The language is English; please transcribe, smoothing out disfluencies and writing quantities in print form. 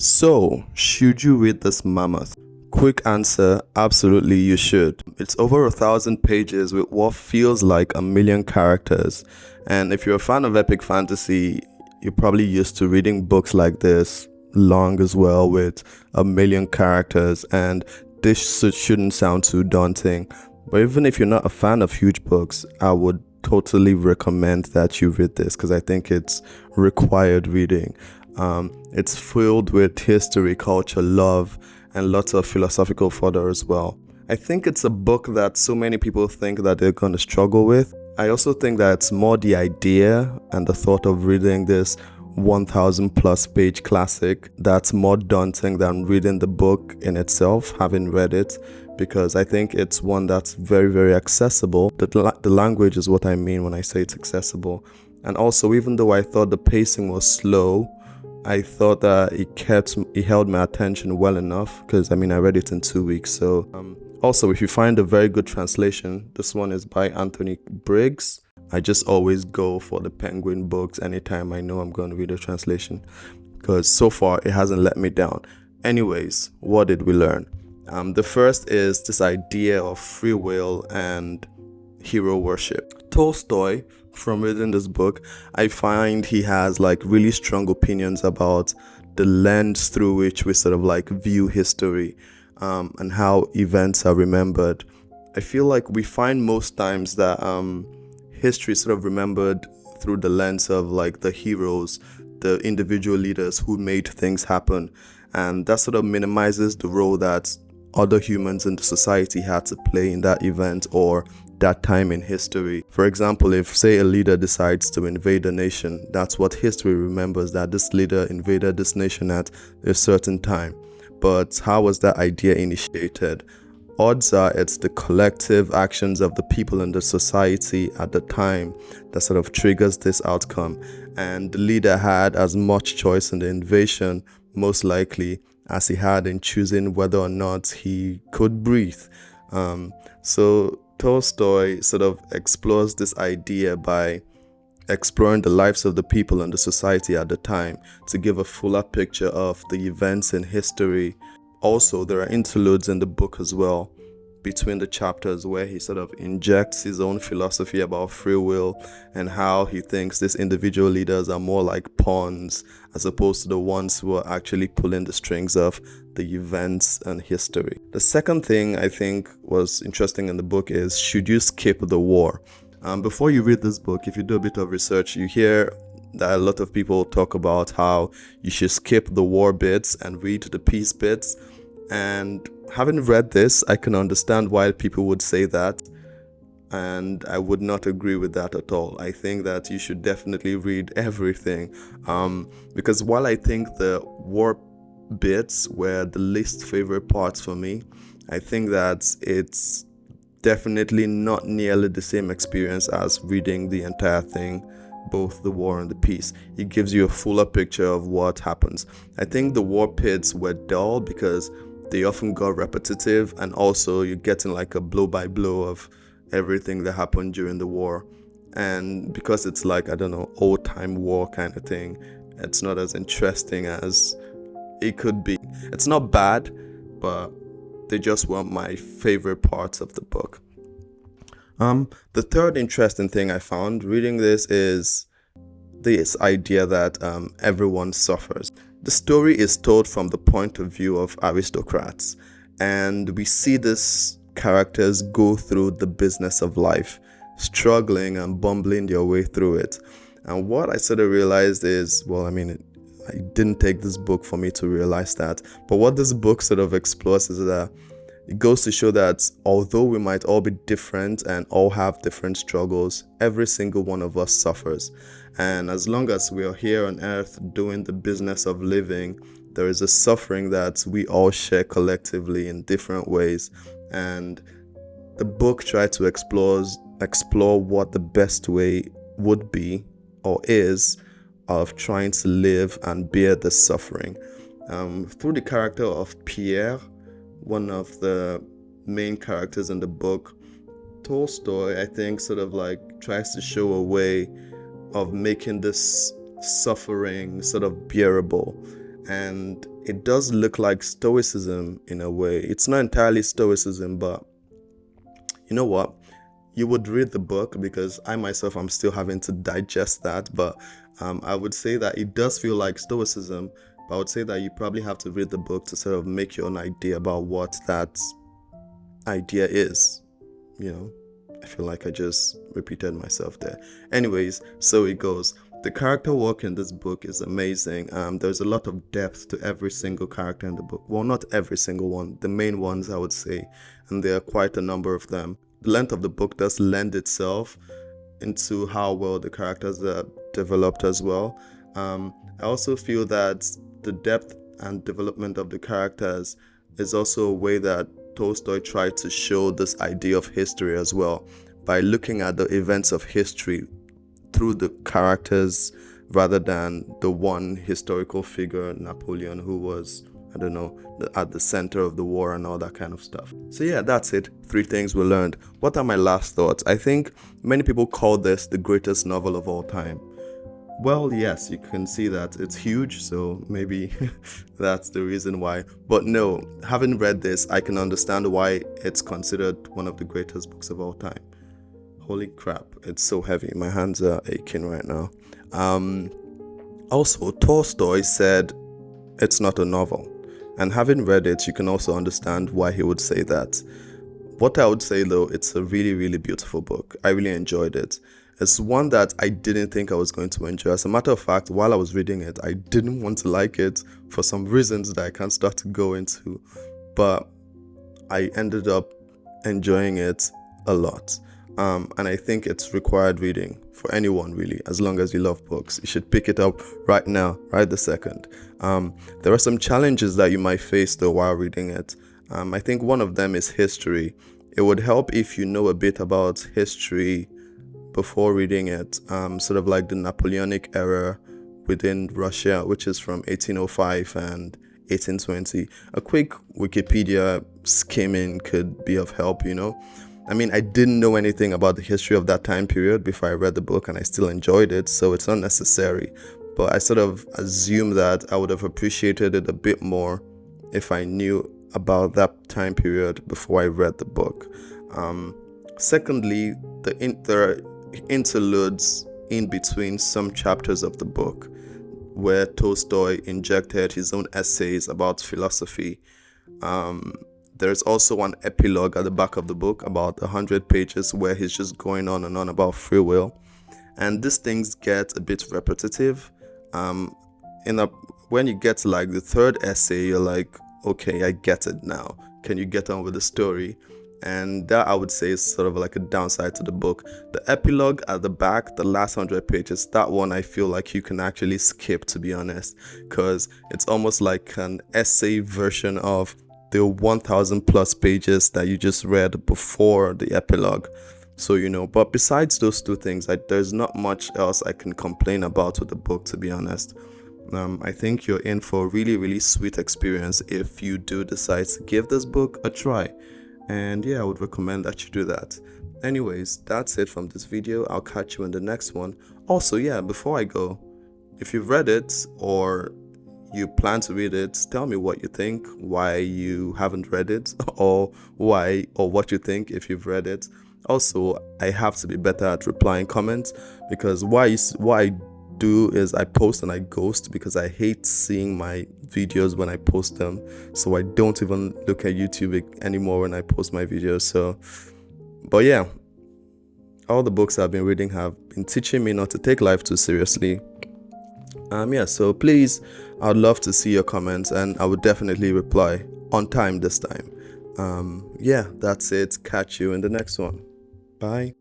So, should you read this mammoth? Quick answer, absolutely you should. It's over 1,000 pages with what feels like a million characters. And if you're a fan of epic fantasy, you're probably used to reading books like this long as well with a million characters, and this shouldn't sound too daunting. But even if you're not a fan of huge books, I would totally recommend that you read this because I think it's required reading. It's filled with history, culture, love, and lots of philosophical fodder as well. I think it's a book that so many people think that they're going to struggle with. I also think that it's more the idea and the thought of reading this 1,000 plus page classic that's more daunting than reading the book in itself, having read it, because I think it's one that's very, very accessible. The language is what I mean when I say it's accessible. And also, even though I thought the pacing was slow, I thought that it held my attention well enough because I read it in 2 weeks. So also, if you find a very good translation, this one is by Anthony Briggs. I just always go for the Penguin books anytime I know I'm going to read a translation because so far it hasn't let me down. Anyways, what did we learn? The first is this idea of free will and hero worship. Tolstoy, from reading this book, I find he has really strong opinions about the lens through which we sort of view history and how events are remembered. I feel like we find most times that history is sort of remembered through the lens of the heroes, the individual leaders who made things happen, and that sort of minimizes the role that other humans in the society had to play in that event or that time in history. For example, if say a leader decides to invade a nation, that's what history remembers, that this leader invaded this nation at a certain time. But how was that idea initiated? Odds are it's the collective actions of the people in the society at the time that sort of triggers this outcome. And the leader had as much choice in the invasion, most likely, as he had in choosing whether or not he could breathe. So Tolstoy sort of explores this idea by exploring the lives of the people in the society at the time to give a fuller picture of the events in history. Also, there are interludes in the book as well between the chapters where he sort of injects his own philosophy about free will and how he thinks these individual leaders are more like pawns as opposed to the ones who are actually pulling the strings of the events and history. The second thing I think was interesting in the book is, should you skip the war? Before you read this book, if you do a bit of research, you hear that a lot of people talk about how you should skip the war bits and read the peace bits. And having read this, I can understand why people would say that, and I would not agree with that at all. I think that you should definitely read everything, because while I think the war bits were the least favorite parts for me, I think that it's definitely not nearly the same experience as reading the entire thing, both the war and the peace. It gives you a fuller picture of what happens. I think the war bits were dull because they often got repetitive, and also you're getting a blow by blow of everything that happened during the war. And because it's old time war kind of thing, it's not as interesting as it could be. It's not bad, but they just weren't my favorite parts of the book. The third interesting thing I found reading this is this idea that everyone suffers. The story is told from the point of view of aristocrats, and we see these characters go through the business of life, struggling and bumbling their way through it. And what I sort of realized is, I didn't take this book for me to realize that, but what this book sort of explores is that it goes to show that although we might all be different and all have different struggles, every single one of us suffers. And as long as we are here on earth doing the business of living, there is a suffering that we all share collectively in different ways. And the book tried to explore what the best way would be or is of trying to live and bear the suffering. Through the character of Pierre, one of the main characters in the book, Tolstoy, I think, sort of tries to show a way of making this suffering sort of bearable. and it does look like stoicism in a way. It's not entirely stoicism, but you know what? You would read the book, because I myself, I'm still having to digest that, but I would say that it does feel like stoicism, but I would say that you probably have to read the book to sort of make your own idea about what that idea is, you know. I feel like I just repeated myself there. Anyways, so it goes. The character work in this book is amazing. There's a lot of depth to every single character in the book. Well, not every single one, the main ones, I would say, and there are quite a number of them. The length of the book does lend itself into how well the characters are developed as well. I also feel that the depth and development of the characters is also a way that Tolstoy tried to show this idea of history as well, by looking at the events of history through the characters rather than the one historical figure, Napoleon, who was, I don't know, at the center of the war and all that kind of stuff. So yeah, that's it. 3 things we learned. What are my last thoughts? I think many people call this the greatest novel of all time. Well, yes, you can see that it's huge, so maybe that's the reason why. But no, having read this, I can understand why it's considered one of the greatest books of all time. Holy crap, it's so heavy. My hands are aching right now. Also, Tolstoy said it's not a novel. And having read it, you can also understand why he would say that. What I would say though, it's a really, really beautiful book. I really enjoyed it. It's one that I didn't think I was going to enjoy. As a matter of fact, while I was reading it, I didn't want to like it for some reasons that I can't start to go into. But I ended up enjoying it a lot. And I think it's required reading for anyone, really. As long as you love books, you should pick it up right now, right this second. There are some challenges that you might face though while reading it. I think one of them is history. It would help if you know a bit about history before reading it, sort of like the Napoleonic era within Russia, which is from 1805 and 1820. A quick Wikipedia skimming could be of help, you know. I mean, I didn't know anything about the history of that time period before I read the book, and I still enjoyed it, so it's not necessary. But I sort of assumed that I would have appreciated it a bit more if I knew about that time period before I read the book. Secondly, there are interludes in between some chapters of the book where Tolstoy injected his own essays about philosophy. There's also an epilogue at the back of the book, about 100 pages, where he's just going on and on about free will. And these things get a bit repetitive. When you get to like the third essay, you're like, okay, I get it now. Can you get on with the story? And that, I would say, is sort of like a downside to the book. The epilogue at the back, the last 100 pages, that one I feel like you can actually skip, to be honest, because it's almost like an essay version of the 1,000 plus pages that you just read before the epilogue. So, you know, but besides those 2 things, there's not much else I can complain about with the book, to be honest. I think you're in for a really, really sweet experience if you do decide to give this book a try. And yeah, I would recommend that you do that. Anyways, that's it from this video. I'll catch you in the next one. Also, yeah, before I go, if you've read it or you plan to read it, tell me what you think, why you haven't read it, or what you think if you've read it. Also, I have to be better at replying comments, because what I do is I post and I ghost, because I hate seeing my videos when I post them. So I don't even look at YouTube anymore when I post my videos. So, but yeah, all the books I've been reading have been teaching me not to take life too seriously. So please, I'd love to see your comments, and I would definitely reply on time this time. That's it. Catch you in the next one. Bye.